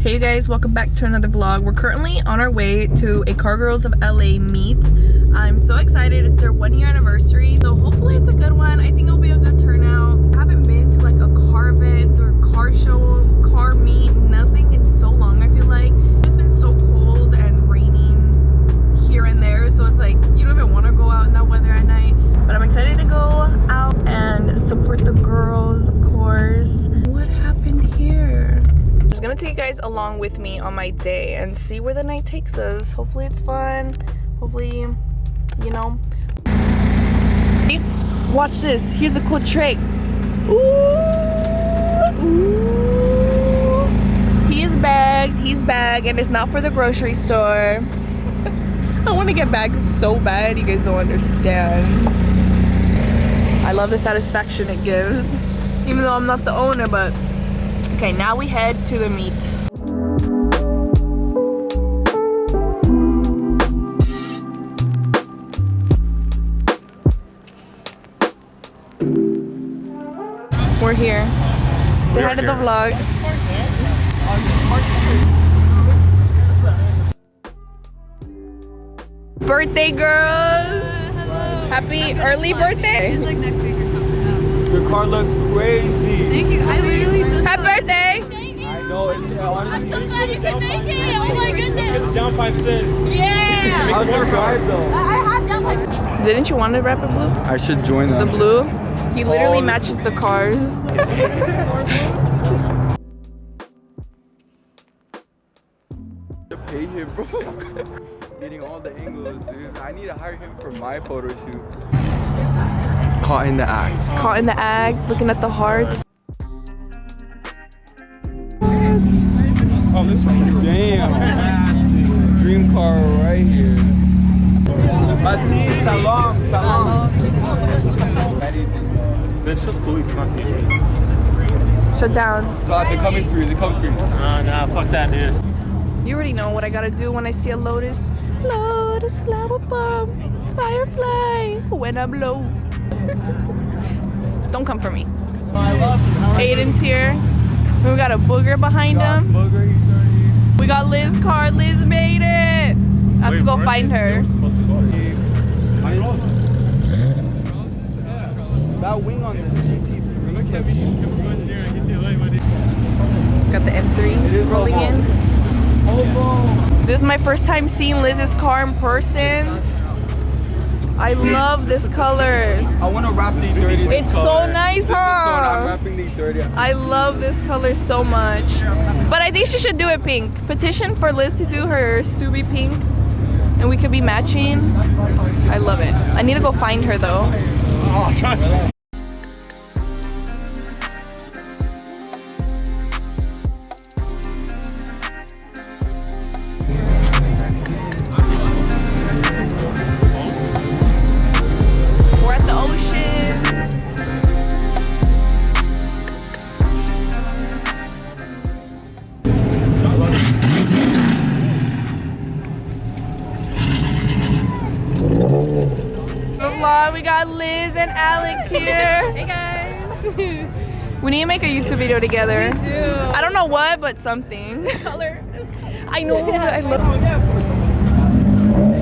Hey you guys, welcome back to another vlog. We're currently on our way to a Car Girls of LA meet. I'm so excited. It's their 1 year anniversary, so hopefully it's a good one. I think it'll be a good turnout. I haven't been to like a car event or car show, car meet, nothing in so long. I feel like it's just been so cold and raining here and there, so it's like you don't even want to go out in that weather at night. But I'm excited to go out and support the girls, of course. What happened here? I'm gonna take you guys along with me on my day and see where the night takes us. Hopefully it's fun. Hopefully, you know. Watch this. Here's a cool trick. Ooh. Ooh. He's bagged, and it's not for the grocery store. I want to get bagged so bad, you guys don't understand. I love the satisfaction it gives, even though I'm not the owner, but okay, now we head to the meet. We're here. Say hi to the vlog. Birthday girls! Hello. Happy early birthday! It's like next week or something. Your car looks crazy. Thank you. I literally just. Happy birthday! I know it. I'm so glad you could make it. Oh my goodness. It's down 5 cents. Yeah. How's your drive though? I had that one. Didn't you want to wrap it blue? I should join The them. blue? He literally matches the cars. To pay him, bro. Getting all the angles, dude. I need to hire him for my photo shoot. Caught in the act. Caught in the act, looking at the hearts. Oh, this one. Damn. Dream car right here. Bati, salam, salam. It's just police, not secret. Shut down. They're coming for you, they're coming for you. Nah, fuck that, dude. You already know what I gotta do when I see a lotus. Lotus flower bomb, firefly, when I'm low. Don't come for me. Aiden's here. We got a booger behind him. We got Liz's car. Liz made it. I have to go find her. That wing on this GT, look heavy. Got the M3 rolling in. This is my first time seeing Liz's car in person. I love this color. I want to wrap these dirty. It's so nice, This is so huh? I'm wrapping these dirty. I love this color so much. But I think she should do it pink. Petition for Liz to do her Subi pink. And we could be matching. I love it. I need to go find her though. Oh, trust me. We're at the ocean. Vlog, we got Liz and Alex here. Hey guys. We need to make a YouTube video together. We do. I don't know what, but something. Color. I know. I love.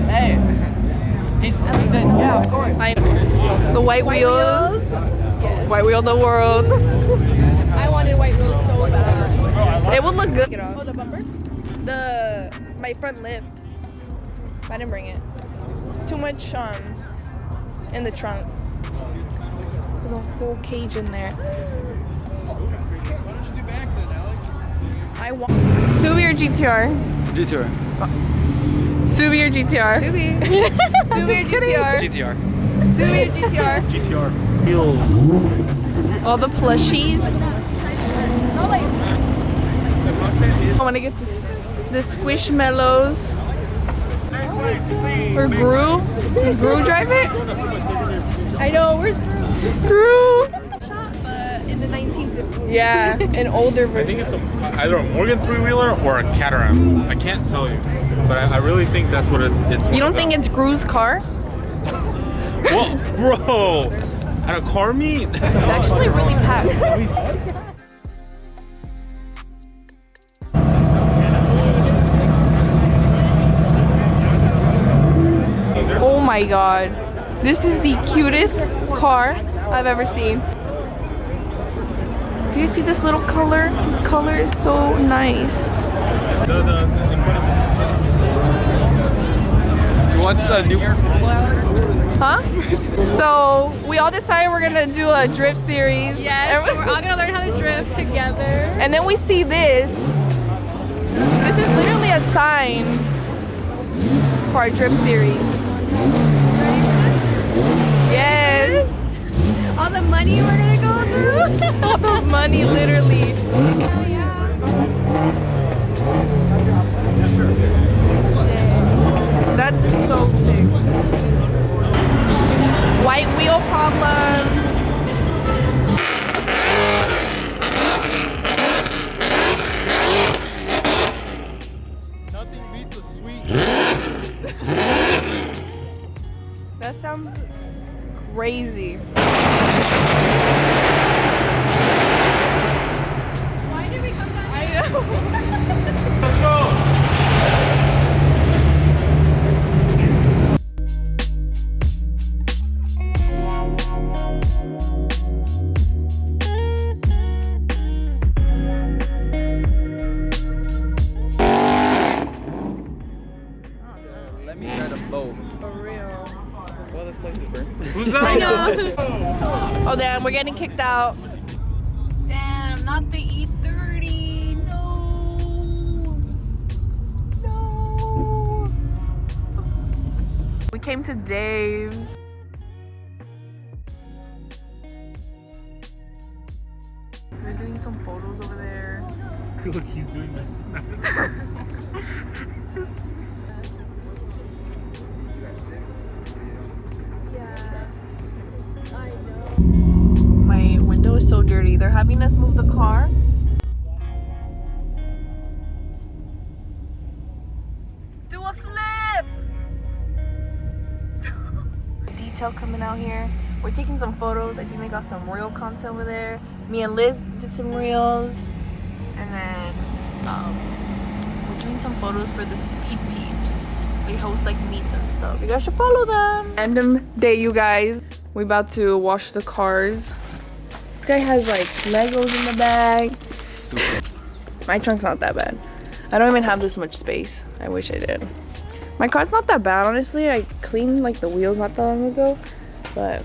Hey. He said, yeah, of course. I know. The white wheels. Yes. White wheel the world. I wanted white wheels so bad. It would look good. Oh, the bumper? My front lift. I didn't bring it. It's too much in the trunk. There's a whole cage in there. I want Subi or GTR? GTR. Subi or GTR? Subi. Subi or GTR? GTR. Subi or GTR? GTR. Feels. All the plushies. Oh, wait. I want to get the Squishmallows. Or Gru. Does Gru drive it? I know, where's Gru. shop, but in the 1950s. Yeah, an older I think version. it's either a Morgan three-wheeler or a Caterham. I can't tell you, but I really think that's what it's. You don't think it's Gru's car? Well, bro, at a car meet? It's actually really packed. my god. This is the cutest car I've ever seen. Do you see this little color? This color is so nice. In front of this. You want a new? Huh? So we all decided we're gonna do a drift series. Yes, so we're all gonna learn how to drift together. And then we see this. This is literally a sign for our drift series. Yes. All the money we're gonna go through. All the money, literally. That's so sick. White wheel problems. Nothing beats a sweet. That sounds crazy. Why did we come back? I know. Let's go. Let me try to blow. For real. Well, this place is burnt. Who's that? I know. Oh damn, we're getting kicked out. Damn, not the E30. No. No. We came to Dave's. We're doing some photos over there. Look, he's doing that. My window is so dirty. They're having us move the car. Do a flip! Detail coming out here. We're taking some photos. I think they got some reel content over there. Me and Liz did some reels. And then we're doing some photos for the Speed Peeps. They host like meets and stuff. You guys should follow them. Random day, you guys. We about to wash the cars. This guy has like Legos in the bag. Super. My trunk's not that bad. I don't even have this much space. I wish I did. My car's not that bad, honestly. I cleaned like the wheels not that long ago, but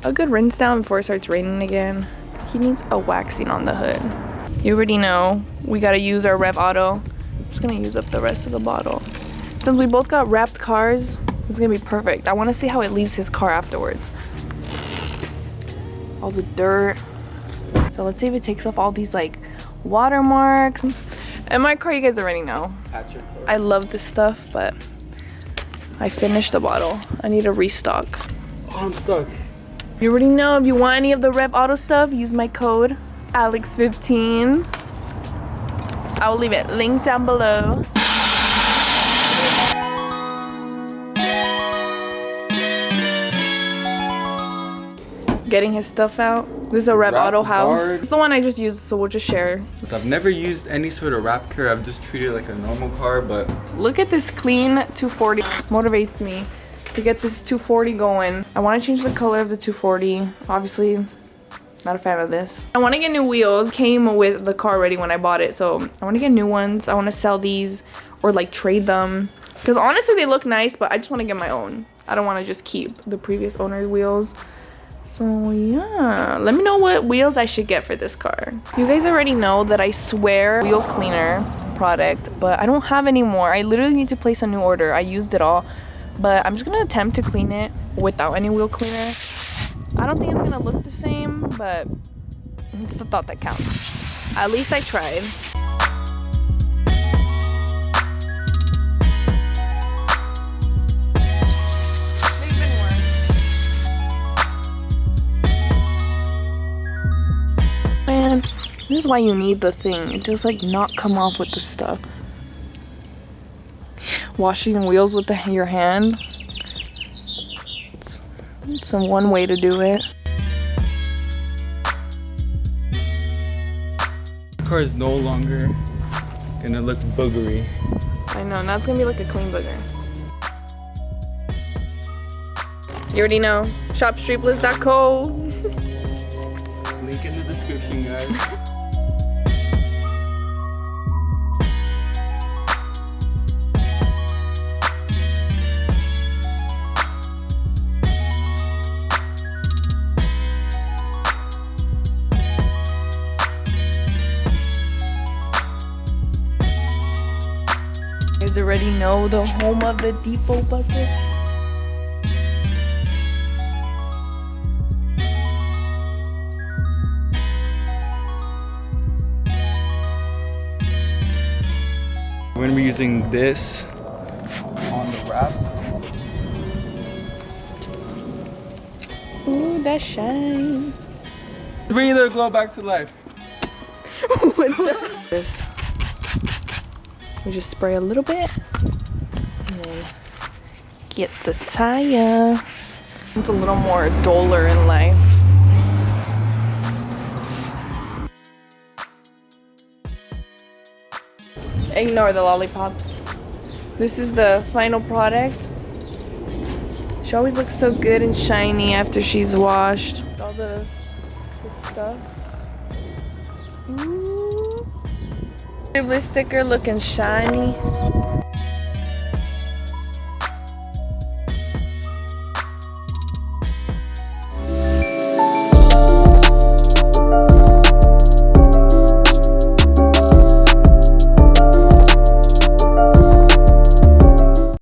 a good rinse down before it starts raining again. He needs a waxing on the hood. You already know we gotta use our Rev Auto. I'm just gonna use up the rest of the bottle. Since we both got wrapped cars, it's gonna be perfect. I want to see how it leaves his car afterwards. All the dirt. So let's see if it takes off all these like watermarks. And my car, you guys already know. I love this stuff, but I finished the bottle. I need a restock. Oh, I'm stuck. You already know, if you want any of the Rev Auto stuff, use my code Alex15. I will leave it linked down below. Getting his stuff out. This is a Rev Wrap Auto house. guard. It's the one I just used, so we'll just share. So I've never used any sort of wrap care. I've just treated it like a normal car, but Look at this clean 240. Motivates me to get this 240 going. I want to change the color of the 240. Obviously, not a fan of this. I want to get new wheels. Came with the car already when I bought it, so I want to get new ones. I want to sell these or like trade them. Because honestly, they look nice, but I just want to get my own. I don't want to just keep the previous owner's wheels. So yeah, let me know what wheels I should get for this car. You guys already know that I swear wheel cleaner product, but I don't have any more. I literally need to place a new order. I used it all, but I'm just gonna attempt to clean it without any wheel cleaner. I don't think it's gonna look the same, but it's the thought that counts. At least I tried. Man, this is why you need the thing. It just like not come off with the stuff. Washing wheels with your hand. It's a one way to do it. the car is no longer gonna look boogery. I know, now it's gonna be like a clean booger. You already know. Shopstreetbliss.co. Link in the description, guys. You guys already know the home of the depot bucket. We're gonna be using this on the wrap. Ooh, that shine. Bring the glow back to life. This. We just spray a little bit and then get the tire. It's a little more duller in life. Ignore the lollipops. This is the final product. She always looks so good and shiny after she's washed. All the stuff. Ooh. Bliss sticker looking shiny.